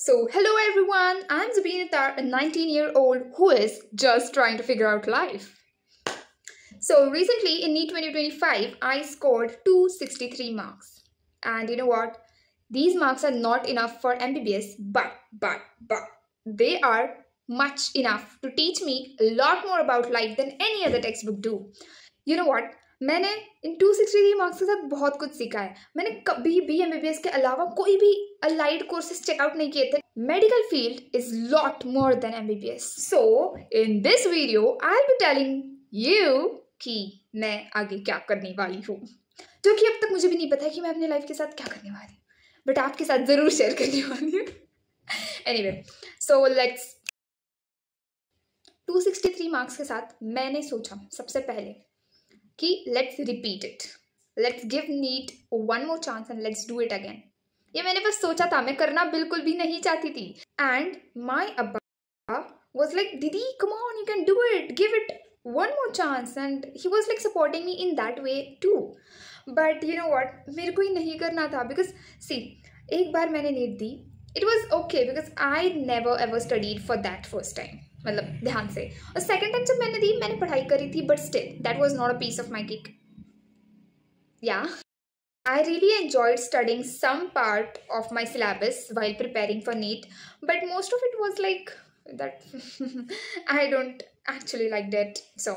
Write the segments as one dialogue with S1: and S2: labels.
S1: Hello everyone, I'm Zabeen Attar, a 19-year-old who is just trying to figure out life. Recently in NEET 2025, I scored 263 marks. And you know what? These marks are not enough for MBBS, but they are much enough to teach me a lot more about life than any other textbook do. You know what? मैंने इन 263 marks के साथ बहुत कुछ सीखा है. मैंने कभी भी एमबीबीएस के अलावा कोई भी अलाइड कोर्सेज चेकआउट नहीं किए थे. Medical field is lot more than MBBS. So in this video I will be telling you कि मैं आगे क्या करने वाली हूँ, जो कि अब तक मुझे भी नहीं पता है कि मैं अपनी लाइफ के साथ क्या करने वाली हूँ, बट आपके साथ जरूर शेयर करने वाली हूँ. एनीवे, सो लेट्स 263 मार्क्स के साथ मैंने सोचा सबसे पहले कि let's repeat it, let's give it one more chance and let's do it again. ये मैंने बस सोचा था, मैं करना बिल्कुल भी नहीं चाहती थी. एंड माई अब्बा वॉज लाइक, दीदी come on, you can do it, give it one more chance. And he was like supporting me in that way too. But you know what, मेरे को ही नहीं करना था. बिकॉज सी, एक बार मैंने नीट दी, it was okay because I never ever studied for that first time, मतलब ध्यान से. और सेकंड टाइम जब मैंने दी, मैंने पढ़ाई करी थी, but still that was not a piece of my cake. या I really enjoyed studying some part of my syllabus while preparing for NEET, but most of it was like that. I don't actually liked it. So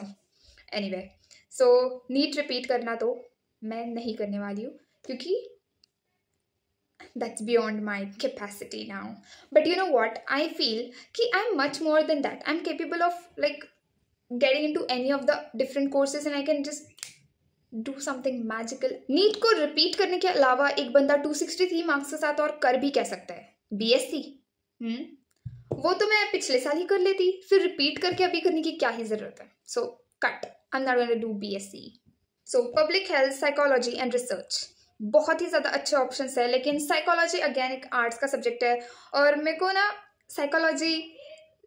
S1: anyway, so NEET repeat करना तो मैं नहीं करने वाली हूँ, क्योंकि that's beyond my capacity now. But you know what, I feel कि I'm much more than that. I'm capable of like getting into any of the different courses and I can just do something magical. NEET को repeat करने के अलावा एक बंदा 263 marks के साथ और कर भी कह सकता है. बीएससी वो तो मैं पिछले साल ही कर लेती, फिर रिपीट करके अभी करने की क्या ही जरूरत है. So cut, I am not going to do BSc. So public health, psychology and research बहुत ही ज़्यादा अच्छे ऑप्शंस है, लेकिन साइकोलॉजी अगेन एक आर्ट्स का सब्जेक्ट है और मेरे को ना साइकोलॉजी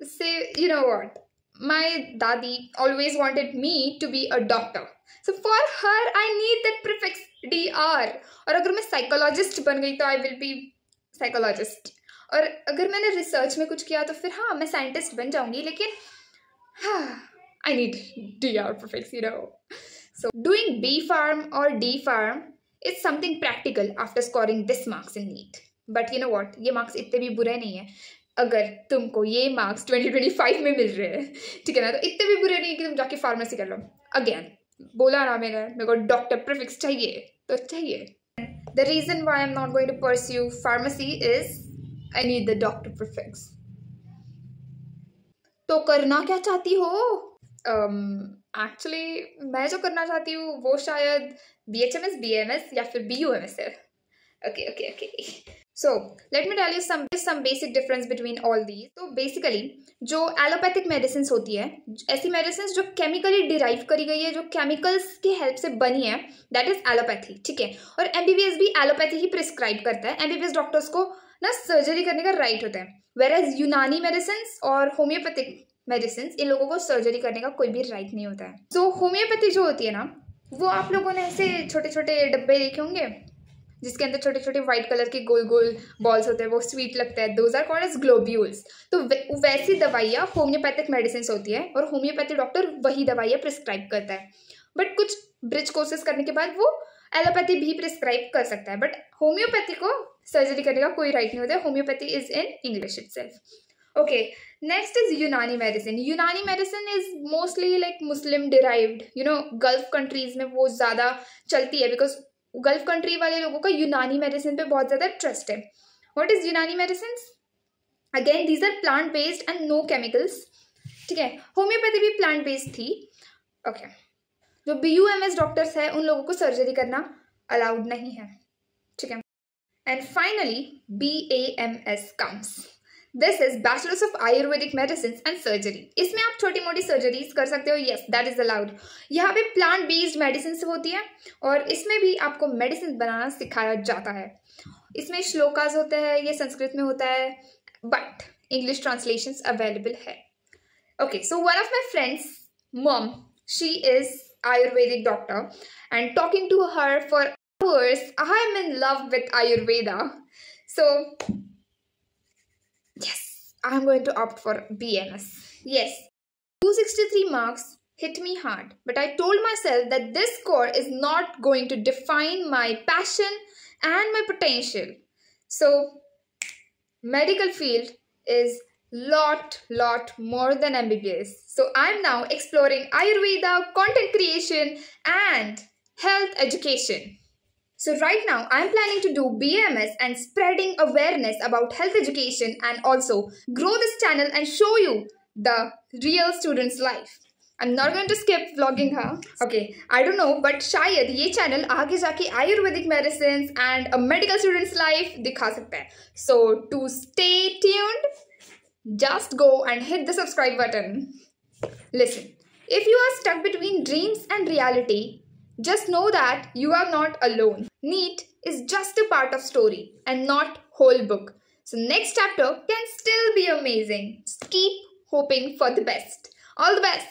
S1: से, यू नो व्हाट, माय दादी always wanted me to be a doctor. So for her I need that prefix DR. और अगर मैं साइकोलॉजिस्ट बन गई तो आई विल बी साइकोलॉजिस्ट. और अगर मैंने रिसर्च में कुछ किया तो फिर हाँ, मैं साइंटिस्ट बन जाऊंगी, लेकिन हाँ, I need DR prefix, you know. So doing B Pharm or D Pharm is something practical after scoring this marks in NEET. But you know what? ये marks इतने भी बुरे नहीं है. अगर तुमको ये marks 2025 में मिल रहे हैं, ठीक है ना, तो इतने भी बुरे नहीं कि तुम जाके फार्मेसी कर लो. Again, बोला ना मैंने, मेरे को डॉक्टर प्रीफिक्स चाहिए तो चाहिए. The reason why I'm not going to pursue pharmacy is I need the doctor prefix. तो करना क्या चाहती हो? एक्चुअली मैं जो करना चाहती हूँ वो शायद BHMS, BMS या फिर BUMS है. Okay. So let me tell you some basic difference between all these. तो बेसिकली जो एलोपैथिक मेडिसिन होती है, ऐसी मेडिसिन जो केमिकली डिराइव करी गई है, जो केमिकल्स की हेल्प से बनी है, दैट इज एलोपैथी, ठीक है. और एमबीबीएस भी एलोपैथी ही प्रिस्क्राइब करता है. एमबीबीएस डॉक्टर्स को ना सर्जरी करने का राइट होता है, वेयरएज यूनानी मेडिसिन और होम्योपैथिक मेडिसिन, इन लोगों को सर्जरी करने का कोई भी राइट नहीं होता है. सो होम्योपैथी जो होती है ना, वो आप लोगों ने ऐसे छोटे छोटे डब्बे देखे होंगे जिसके अंदर छोटे छोटे व्हाइट कलर के गोल गोल बॉल्स होते हैं, वो स्वीट लगता है. Those are called as globules. तो वैसी दवाइयाँ होम्योपैथिक मेडिसिन होती है और होम्योपैथी डॉक्टर वही दवाइयाँ प्रिस्क्राइब करता है. बट कुछ ब्रिज कोर्सेज करने के बाद वो एलोपैथी भी प्रिस्क्राइब कर सकता है, बट होम्योपैथी को सर्जरी करने का कोई राइट नहीं होता है. Homeopathy is in English itself. Okay, next is Unani medicine. Unani medicine is mostly like Muslim derived. You know, Gulf countries में वो ज़्यादा चलती है because Gulf country वाले लोगों का यूनानी मेडिसिन पे बहुत ज़्यादा ट्रस्ट है. What is Unani medicines? Again, these are plant based and no chemicals. ठीक है, होम्योपैथी भी प्लांट बेस्ड थी. Okay, जो BUMS डॉक्टर्स है उन लोगों को सर्जरी करना अलाउड नहीं है, ठीक है. And finally, BAMS comes. This is bachelors of Ayurvedic medicine and surgery. इसमें आप छोटी मोटी सर्जरीज कर सकते हो. Yes, that is allowed. यहाँ पे प्लांट बेस्ड मेडिसिन होती है और इसमें भी आपको मेडिसिन बनाना सिखाया जाता है. इसमें श्लोकास होते हैं, ये संस्कृत में होता है, बट इंग्लिश ट्रांसलेशंस अवेलेबल है. Okay, so one of my friends mom, she is Ayurvedic doctor and talking to her for hours, I am in love with Ayurveda. सो I'm going to opt for BMS. Yes, 263 marks hit me hard, but I told myself that this score is not going to define my passion and my potential. So, medical field is lot more than MBBS. So I'm now exploring Ayurveda, content creation and health education. So right now I'm planning to do BMS and spreading awareness about health education and also grow this channel and show you the real student's life. I'm not going to skip vlogging her. Okay, I don't know, but शायद ये channel आगे जाके Ayurvedic medicines and a medical student's life दिखा सकता है. So to stay tuned, just go and hit the subscribe button. Listen, if you are stuck between dreams and reality, just know that you are not alone. NEET is just a part of story and not whole book. So next chapter can still be amazing. Just keep hoping for the best. All the best.